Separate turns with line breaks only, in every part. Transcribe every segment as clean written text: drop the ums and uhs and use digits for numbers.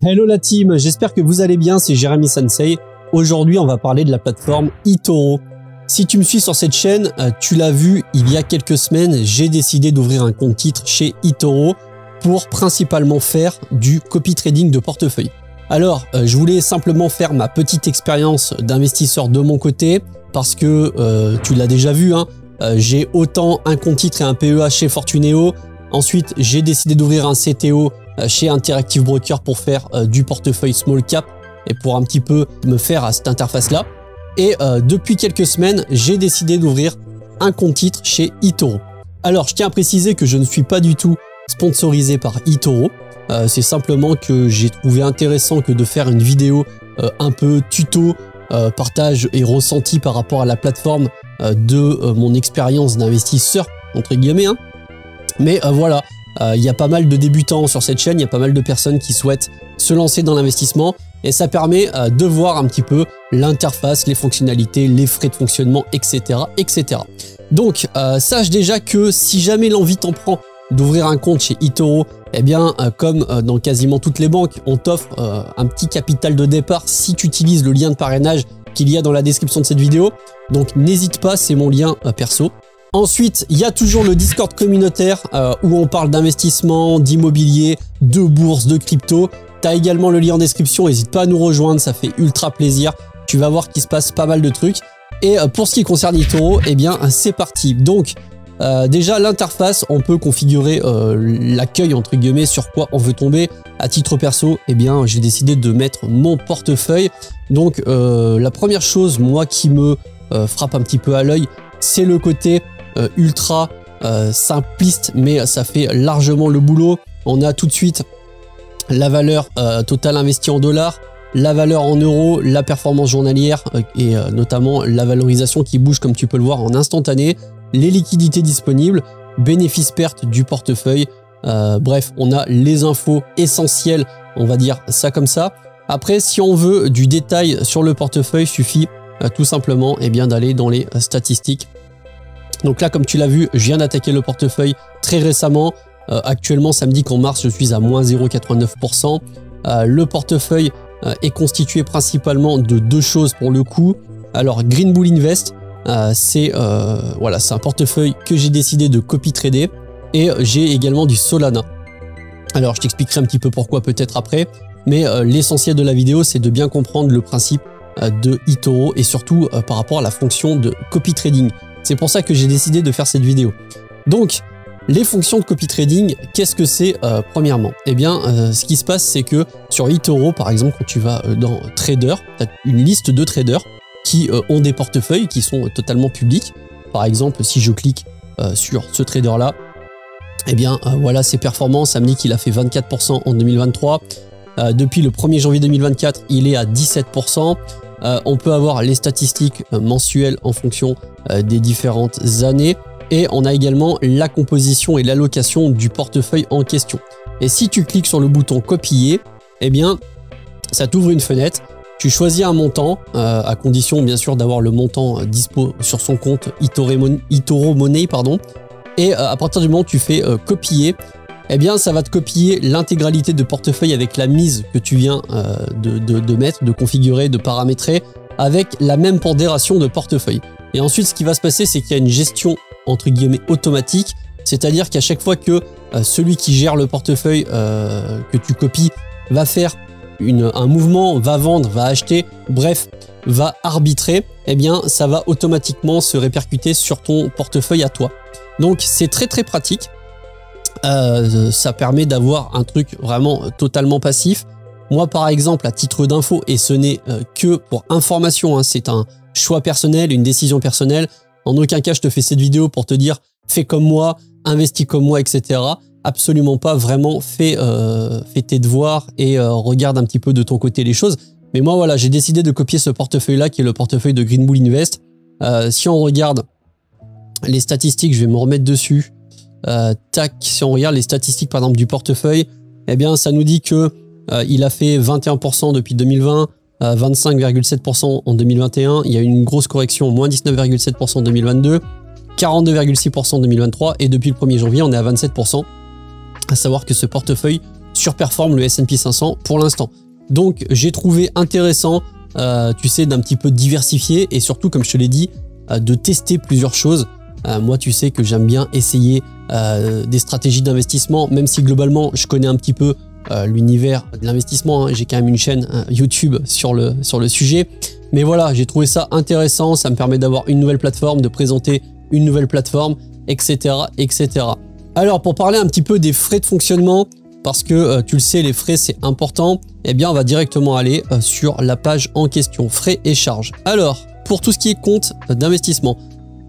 Hello la team, j'espère que vous allez bien, c'est Jérémy Sensei. Aujourd'hui, on va parler de la plateforme eToro. Si tu me suis sur cette chaîne, tu l'as vu, il y a quelques semaines, j'ai décidé d'ouvrir un compte titre chez eToro pour principalement faire du copy trading de portefeuille. Alors, je voulais simplement faire ma petite expérience d'investisseur de mon côté parce que tu l'as déjà vu, hein, j'ai autant un compte titre et un PEA chez Fortuneo. Ensuite, j'ai décidé d'ouvrir un CTO chez Interactive Broker pour faire du portefeuille small cap et pour un petit peu me faire à cette interface-là. Et depuis quelques semaines, j'ai décidé d'ouvrir un compte titre chez eToro. Alors, je tiens à préciser que je ne suis pas du tout sponsorisé par eToro. C'est simplement que j'ai trouvé intéressant que de faire une vidéo un peu tuto, partage et ressenti par rapport à la plateforme de mon expérience d'investisseur, entre guillemets. Hein. Mais voilà, il y a pas mal de débutants sur cette chaîne, il y a pas mal de personnes qui souhaitent se lancer dans l'investissement et ça permet de voir un petit peu l'interface, les fonctionnalités, les frais de fonctionnement, etc. etc. Donc, sache déjà que si jamais l'envie t'en prend d'ouvrir un compte chez eToro, eh bien, comme dans quasiment toutes les banques, on t'offre un petit capital de départ si tu utilises le lien de parrainage qu'il y a dans la description de cette vidéo. Donc, n'hésite pas, c'est mon lien perso. Ensuite, il y a toujours le Discord communautaire où on parle d'investissement, d'immobilier, de bourse, de crypto. Tu as également le lien en description, n'hésite pas à nous rejoindre, ça fait ultra plaisir. Tu vas voir qu'il se passe pas mal de trucs. Et pour ce qui concerne eToro, eh bien, c'est parti. Donc, déjà, l'interface, on peut configurer l'accueil, entre guillemets, sur quoi on veut tomber. À titre perso, eh bien, j'ai décidé de mettre mon portefeuille. Donc, la première chose, moi, qui me frappe un petit peu à l'œil, c'est le côté ultra simpliste, mais ça fait largement le boulot. On a tout de suite la valeur totale investie en dollars, la valeur en euros, la performance journalière et notamment la valorisation qui bouge comme tu peux le voir en instantané, les liquidités disponibles, bénéfices-pertes du portefeuille. Bref, on a les infos essentielles, on va dire ça comme ça. Après, si on veut du détail sur le portefeuille, suffit tout simplement eh bien d'aller dans les statistiques. Donc là, comme tu l'as vu, je viens d'attaquer le portefeuille très récemment. Actuellement, ça me dit qu'en mars, je suis à moins 0,89%. Le portefeuille est constitué principalement de deux choses pour le coup. Alors, Green Bull Invest, c'est voilà, c'est un portefeuille que j'ai décidé de copy trader. Et j'ai également du Solana. Alors, je t'expliquerai un petit peu pourquoi peut-être après. Mais l'essentiel de la vidéo, c'est de bien comprendre le principe de eToro et surtout par rapport à la fonction de copy trading. C'est pour ça que j'ai décidé de faire cette vidéo. Donc, les fonctions de copy trading, qu'est-ce que c'est premièrement? Eh bien, ce qui se passe, c'est que sur eToro, par exemple, quand tu vas dans Trader, tu as une liste de traders qui ont des portefeuilles qui sont totalement publics. Par exemple, si je clique sur ce trader-là, eh bien, voilà ses performances. Ça me dit qu'il a fait 24% en 2023. Depuis le 1er janvier 2024, il est à 17%. On peut avoir les statistiques mensuelles en fonction des différentes années et on a également la composition et l'allocation du portefeuille en question. Et si tu cliques sur le bouton copier, eh bien ça t'ouvre une fenêtre, tu choisis un montant à condition bien sûr d'avoir le montant dispo sur son compte eToro Money pardon. Et à partir du moment où tu fais copier, eh bien ça va te copier l'intégralité de portefeuille avec la mise que tu viens de mettre, de configurer, de paramétrer avec la même pondération de portefeuille. Et ensuite ce qui va se passer, c'est qu'il y a une gestion entre guillemets automatique, c'est-à-dire qu'à chaque fois que celui qui gère le portefeuille que tu copies va faire un mouvement, va vendre, va acheter, bref, va arbitrer, eh bien ça va automatiquement se répercuter sur ton portefeuille à toi. Donc c'est très très pratique. Ça permet d'avoir un truc vraiment totalement passif. Moi par exemple à titre d'info, et ce n'est que pour information, hein, c'est un choix personnel, une décision personnelle. En aucun cas je te fais cette vidéo pour te dire fais comme moi, investis comme moi, etc. Absolument pas, vraiment fais tes devoirs et regarde un petit peu de ton côté les choses. Mais moi voilà, j'ai décidé de copier ce portefeuille là qui est le portefeuille de Green Bull Invest. Si on regarde les statistiques, je vais me remettre dessus. Tac, si on regarde les statistiques par exemple du portefeuille, eh bien ça nous dit que il a fait 21% depuis 2020, 25,7% en 2021, il y a eu une grosse correction, moins 19,7% en 2022, 42,6% en 2023 et depuis le 1er janvier on est à 27%. À savoir que ce portefeuille surperforme le S&P 500 pour l'instant. Donc j'ai trouvé intéressant, tu sais, d'un petit peu diversifier et surtout, comme je te l'ai dit, de tester plusieurs choses. Moi, tu sais que j'aime bien essayer des stratégies d'investissement, même si globalement, je connais un petit peu l'univers de l'investissement. Hein. J'ai quand même une chaîne YouTube sur le sujet. Mais voilà, j'ai trouvé ça intéressant. Ça me permet d'avoir une nouvelle plateforme, de présenter une nouvelle plateforme, etc., etc. Alors, pour parler un petit peu des frais de fonctionnement, parce que tu le sais, les frais, c'est important, eh bien, on va directement aller sur la page en question, frais et charges. Alors, pour tout ce qui est compte d'investissement,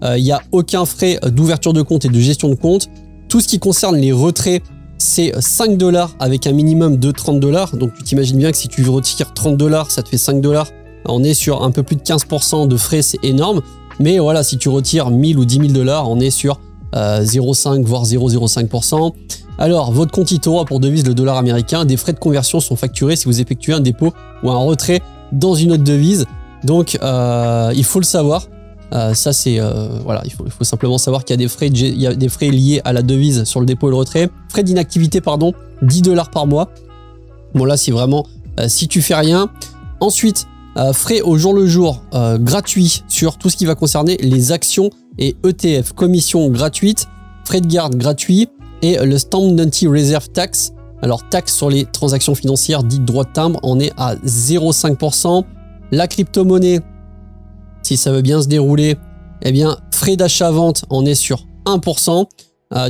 il n'y a aucun frais d'ouverture de compte et de gestion de compte. Tout ce qui concerne les retraits, c'est 5 $ avec un minimum de 30 $. Donc, tu t'imagines bien que si tu retires 30 $, ça te fait 5 $. On est sur un peu plus de 15% de frais, c'est énorme. Mais voilà, si tu retires 1000 ou 10 000 $, on est sur 0,5 voire 0,05%. Alors, votre compte eToro pour devise le dollar américain, des frais de conversion sont facturés si vous effectuez un dépôt ou un retrait dans une autre devise. Donc, il faut le savoir. Ça, c'est voilà, il faut simplement savoir qu'il y a des frais liés à la devise sur le dépôt et le retrait. Frais d'inactivité, pardon, 10 $ par mois. Bon, là, c'est vraiment si tu fais rien. Ensuite, frais au jour le jour gratuits sur tout ce qui va concerner les actions et ETF, commission gratuite, frais de garde gratuits et le Stamp Duty Reserve Tax. Alors, taxe sur les transactions financières dites droit de timbre, on est à 0,5%. La crypto-monnaie, si ça veut bien se dérouler, eh bien, frais d'achat-vente, on est sur 1%.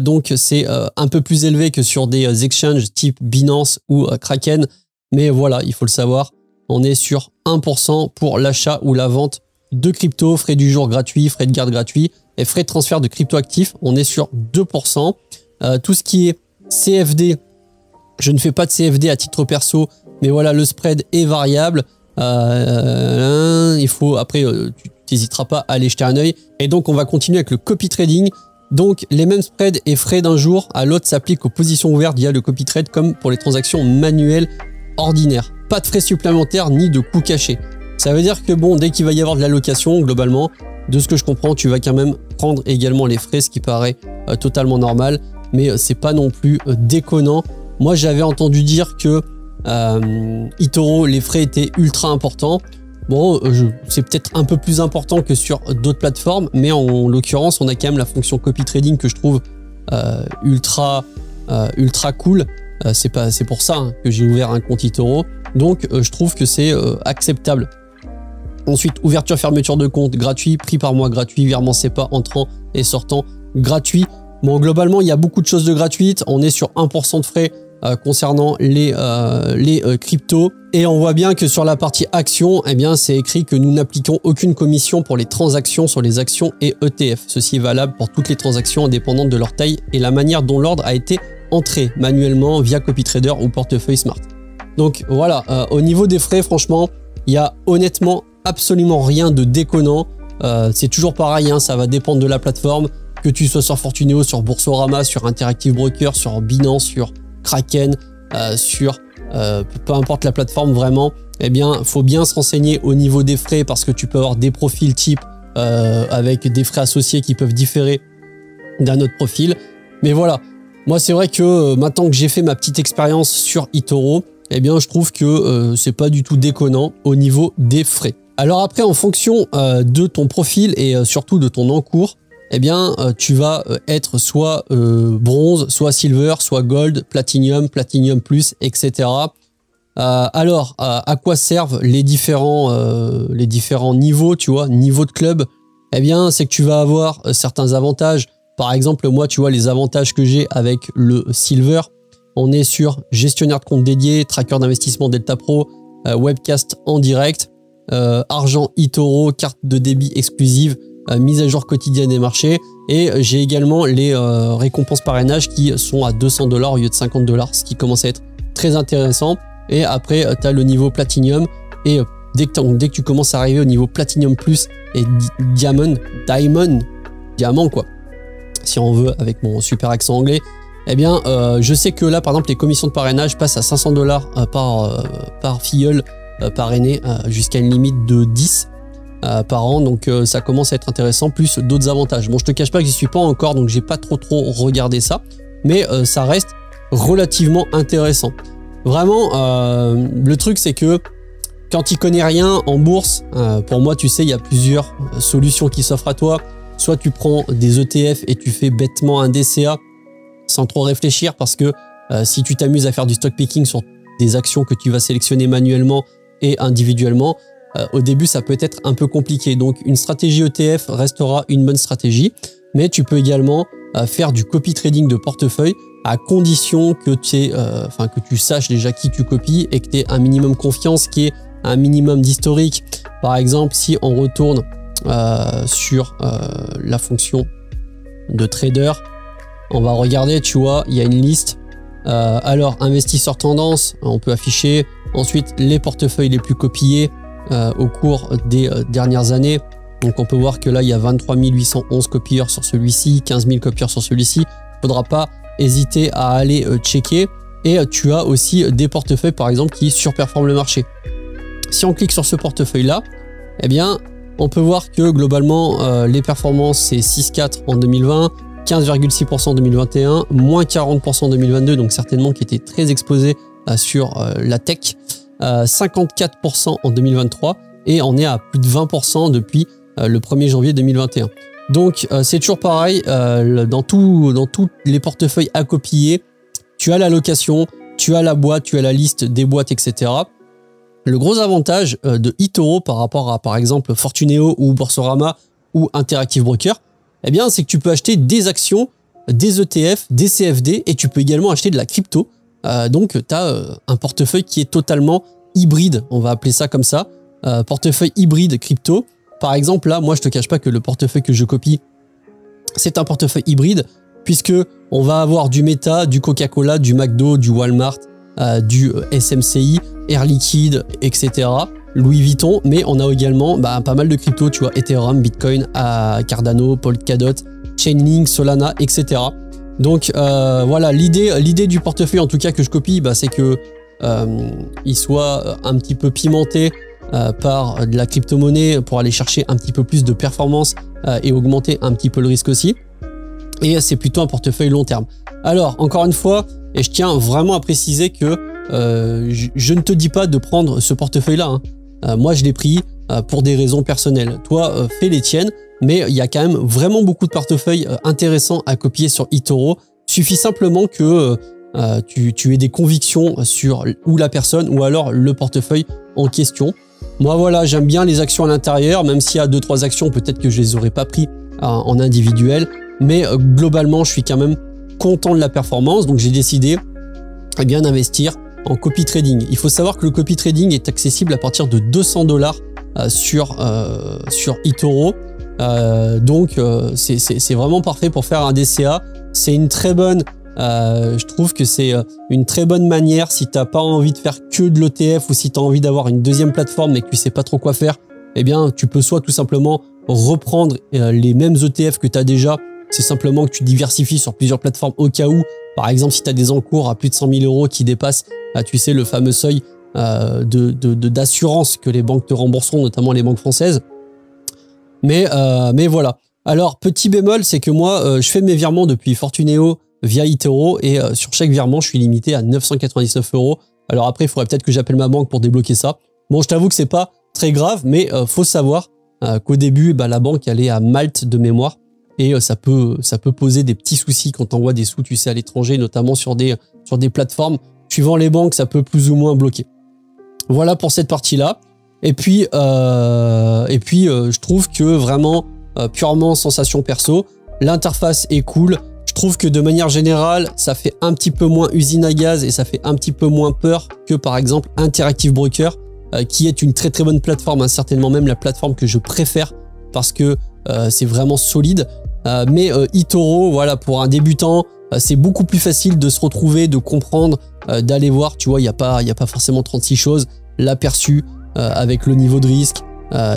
Donc, c'est un peu plus élevé que sur des exchanges type Binance ou Kraken. Mais voilà, il faut le savoir, on est sur 1% pour l'achat ou la vente de crypto, frais du jour gratuits, frais de garde gratuits et frais de transfert de crypto-actifs, on est sur 2%. Tout ce qui est CFD, je ne fais pas de CFD à titre perso, mais voilà, le spread est variable. Il faut, après, tu n'hésiteras pas à aller jeter un œil. Et donc, on va continuer avec le copy trading. Donc, les mêmes spreads et frais d'un jour à l'autre s'appliquent aux positions ouvertes via le copy trade comme pour les transactions manuelles ordinaires. Pas de frais supplémentaires ni de coûts cachés. Ça veut dire que bon, dès qu'il va y avoir de l'allocation, globalement, de ce que je comprends, tu vas quand même prendre également les frais, ce qui paraît totalement normal. Mais c'est pas non plus déconnant. Moi, j'avais entendu dire que eToro, les frais étaient ultra importants. Bon, c'est peut-être un peu plus important que sur d'autres plateformes, mais en l'occurrence, on a quand même la fonction copy trading que je trouve ultra cool. C'est pour ça que j'ai ouvert un compte eToro. Donc, je trouve que c'est acceptable. Ensuite, ouverture, fermeture de compte gratuit, prix par mois gratuit, virement SEPA entrant et sortant gratuit. Bon, globalement, il y a beaucoup de choses de gratuites. On est sur 1% de frais concernant les cryptos. Et on voit bien que sur la partie actions, eh bien, c'est écrit que nous n'appliquons aucune commission pour les transactions sur les actions et ETF. Ceci est valable pour toutes les transactions indépendantes de leur taille et la manière dont l'ordre a été entré manuellement via CopyTrader ou portefeuille Smart. Donc voilà, au niveau des frais, franchement, il y a honnêtement absolument rien de déconnant. C'est toujours pareil, hein, ça va dépendre de la plateforme. Que tu sois sur Fortuneo, sur Boursorama, sur Interactive Broker, sur Binance, sur Kraken, sur peu importe la plateforme vraiment, eh bien, faut bien se renseigner au niveau des frais parce que tu peux avoir des profils type avec des frais associés qui peuvent différer d'un autre profil. Mais voilà, moi c'est vrai que maintenant que j'ai fait ma petite expérience sur eToro, eh bien, je trouve que c'est pas du tout déconnant au niveau des frais. Alors après, en fonction de ton profil et surtout de ton encours, eh bien, tu vas être soit bronze, soit silver, soit gold, platinum, platinum plus, etc. Alors, à quoi servent les différents niveaux, tu vois, niveau de club? Eh bien, c'est que tu vas avoir certains avantages. Par exemple, moi, tu vois, les avantages que j'ai avec le silver, on est sur gestionnaire de compte dédié, tracker d'investissement Delta Pro, webcast en direct, argent eToro, carte de débit exclusive, mise à jour quotidienne des marchés, et j'ai également les récompenses parrainage qui sont à 200 $ au lieu de 50 $, ce qui commence à être très intéressant. Et après, tu as le niveau Platinum, et dès que tu commences à arriver au niveau Platinum Plus et Diamond quoi, si on veut avec mon super accent anglais, eh bien, je sais que là, par exemple, les commissions de parrainage passent à 500 $ par filleul parrainé jusqu'à une limite de 10 par an, donc ça commence à être intéressant, plus d'autres avantages. Bon, je te cache pas que j'y suis pas encore, donc j'ai pas trop regardé ça, mais ça reste relativement intéressant. Vraiment, le truc c'est que quand tu connais rien en bourse, pour moi, tu sais, il y a plusieurs solutions qui s'offrent à toi. Soit tu prends des ETF et tu fais bêtement un DCA sans trop réfléchir, parce que si tu t'amuses à faire du stock picking sur des actions que tu vas sélectionner manuellement et individuellement, au début, ça peut être un peu compliqué. Donc, une stratégie ETF restera une bonne stratégie, mais tu peux également faire du copy trading de portefeuille à condition que tu saches déjà qui tu copies et que tu aies un minimum confiance, qui est un minimum d'historique. Par exemple, si on retourne sur la fonction de trader, on va regarder, tu vois, il y a une liste. Alors, investisseur tendance, on peut afficher. Ensuite, les portefeuilles les plus copiés au cours des dernières années. Donc, on peut voir que là, il y a 23 811 copieurs sur celui-ci, 15 000 copieurs sur celui-ci. Il ne faudra pas hésiter à aller checker. Et tu as aussi des portefeuilles, par exemple, qui surperforment le marché. Si on clique sur ce portefeuille-là, eh bien, on peut voir que globalement, les performances, c'est 6,4 en 2020, 15,6% en 2021, moins 40% en 2022, donc certainement qui était très exposé sur la tech, 54% en 2023, et on est à plus de 20% depuis le 1er janvier 2021. Donc, c'est toujours pareil, dans tous les portefeuilles à copier, tu as l'allocation, tu as la boîte, tu as la liste des boîtes, etc. Le gros avantage de eToro par rapport à, par exemple, Fortuneo ou Boursorama ou Interactive Broker, eh bien, c'est que tu peux acheter des actions, des ETF, des CFD et tu peux également acheter de la crypto. Donc, tu as un portefeuille qui est totalement hybride, on va appeler ça comme ça, portefeuille hybride crypto. Par exemple, là, moi, je te cache pas que le portefeuille que je copie, c'est un portefeuille hybride puisque on va avoir du Meta, du Coca-Cola, du McDo, du Walmart, du SMCI, Air Liquide, etc. Louis Vuitton, mais on a également pas mal de crypto, tu vois, Ethereum, Bitcoin, Cardano, Polkadot, Chainlink, Solana, etc. Donc voilà, l'idée du portefeuille en tout cas que je copie, c'est que il soit un petit peu pimenté par de la crypto-monnaie pour aller chercher un petit peu plus de performance et augmenter un petit peu le risque aussi. Et c'est plutôt un portefeuille long terme. Alors, encore une fois, et je tiens vraiment à préciser que je ne te dis pas de prendre ce portefeuille-là. Moi, je l'ai pris pour des raisons personnelles. Toi, fais les tiennes, mais il y a quand même vraiment beaucoup de portefeuilles intéressants à copier sur eToro. Suffit simplement que tu aies des convictions sur ou la personne ou alors le portefeuille en question. Moi, voilà, j'aime bien les actions à l'intérieur, même s'il y a 2-3 actions, peut-être que je les aurais pas pris en individuel. Mais globalement, je suis quand même content de la performance. Donc, j'ai décidé d'investir en copy trading. Il faut savoir que le copy trading est accessible à partir de 200 $ sur eToro. Donc, c'est vraiment parfait pour faire un DCA. C'est une très bonne... je trouve que c'est une très bonne manière si tu n'as pas envie de faire que de l'ETF ou si tu as envie d'avoir une deuxième plateforme mais que tu sais pas trop quoi faire, eh bien tu peux soit tout simplement reprendre les mêmes ETF que tu as déjà, c'est simplement que tu diversifies sur plusieurs plateformes au cas où, par exemple si tu as des encours à plus de 100 000 € qui dépassent, tu sais, le fameux seuil d'assurance que les banques te rembourseront, notamment les banques françaises. Mais voilà. Alors petit bémol, c'est que moi je fais mes virements depuis Fortuneo via eToro et sur chaque virement, je suis limité à 999 €. Alors après, il faudrait peut-être que j'appelle ma banque pour débloquer ça. Bon, je t'avoue que c'est pas très grave, mais faut savoir qu'au début, la banque elle est à Malte de mémoire et ça peut poser des petits soucis quand tu envoies des sous, tu sais, à l'étranger, notamment sur des plateformes. Suivant les banques, ça peut plus ou moins bloquer. Voilà pour cette partie-là. Et puis je trouve que vraiment purement sensation perso, l'interface est cool. Je trouve que de manière générale, ça fait un petit peu moins usine à gaz et ça fait un petit peu moins peur que par exemple Interactive Broker, qui est une très très bonne plateforme, certainement même la plateforme que je préfère parce que c'est vraiment solide. Mais eToro, voilà, pour un débutant, c'est beaucoup plus facile de se retrouver, de comprendre, d'aller voir, tu vois, il n'y a pas forcément 36 choses, l'aperçu avec le niveau de risque,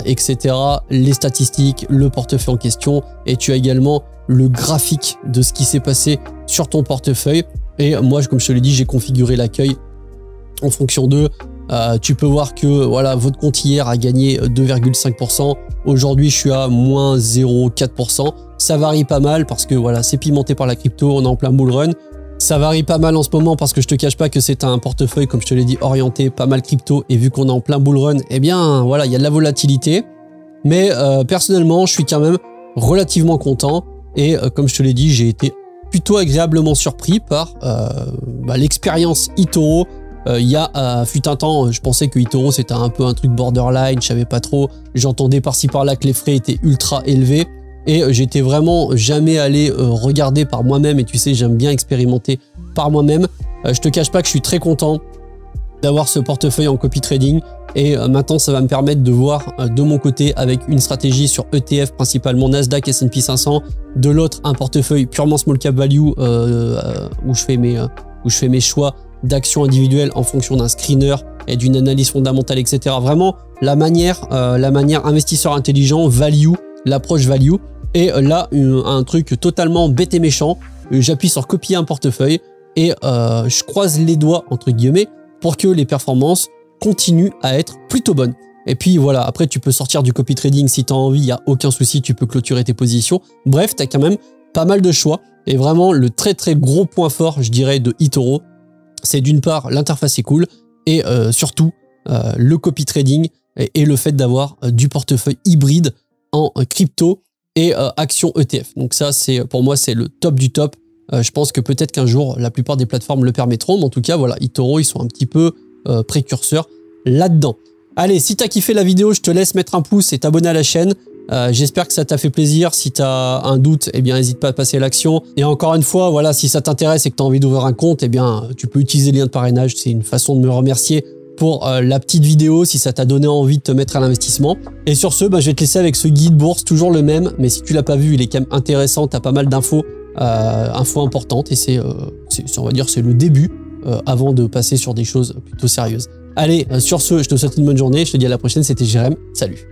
etc., les statistiques, le portefeuille en question, et tu as également le graphique de ce qui s'est passé sur ton portefeuille. Et moi, comme je te l'ai dit, j'ai configuré l'accueil en fonction d'eux. Tu peux voir que voilà, votre compte hier a gagné 2,5%. Aujourd'hui, je suis à moins 0,4%. Ça varie pas mal parce que voilà, c'est pimenté par la crypto, on est en plein bull run. Ça varie pas mal en ce moment parce que je te cache pas que c'est un portefeuille, comme je te l'ai dit, orienté pas mal crypto, et vu qu'on est en plein bull run, eh bien voilà, il y a de la volatilité. Mais personnellement, je suis quand même relativement content et comme je te l'ai dit, j'ai été plutôt agréablement surpris par l'expérience eToro. Il y a fut un temps, je pensais que eToro c'était un peu un truc borderline, je savais pas trop, j'entendais par-ci par-là que les frais étaient ultra élevés et j'étais vraiment jamais allé regarder par moi-même, et tu sais, j'aime bien expérimenter par moi-même. Je te cache pas que je suis très content d'avoir ce portefeuille en copy trading, et maintenant ça va me permettre de voir de mon côté avec une stratégie sur ETF, principalement Nasdaq, S&P 500, de l'autre un portefeuille purement small cap value où je fais mes choix d'actions individuelles en fonction d'un screener et d'une analyse fondamentale, etc. Vraiment la manière investisseur intelligent, value, l'approche value. Et là un truc totalement bête et méchant, j'appuie sur copier un portefeuille et je croise les doigts entre guillemets pour que les performances continuent à être plutôt bonnes. Et puis voilà, après tu peux sortir du copy trading si tu as envie, il n'y a aucun souci, tu peux clôturer tes positions. Bref, tu as quand même pas mal de choix. Et vraiment, le très très gros point fort, je dirais, de eToro, c'est d'une part l'interface est cool, et surtout le copy trading et le fait d'avoir du portefeuille hybride en crypto et actions ETF. Donc ça, pour moi, c'est le top du top. Je pense que peut-être qu'un jour, la plupart des plateformes le permettront, mais en tout cas, voilà, eToro, ils sont un petit peu précurseurs là-dedans. Allez, si tu as kiffé la vidéo, je te laisse mettre un pouce et t'abonner à la chaîne. J'espère que ça t'a fait plaisir. Si tu as un doute, eh bien, n'hésite pas à passer à l'action. Et encore une fois, voilà, si ça t'intéresse et que tu as envie d'ouvrir un compte, eh bien, tu peux utiliser le lien de parrainage. C'est une façon de me remercier pour la petite vidéo, si ça t'a donné envie de te mettre à l'investissement. Et sur ce, je vais te laisser avec ce guide bourse, toujours le même, mais si tu l'as pas vu, il est quand même intéressant. Tu as pas mal d'infos, infos importantes, et on va dire, c'est le début avant de passer sur des choses plutôt sérieuses. Allez, sur ce, je te souhaite une bonne journée. Je te dis à la prochaine. C'était Jérém. Salut.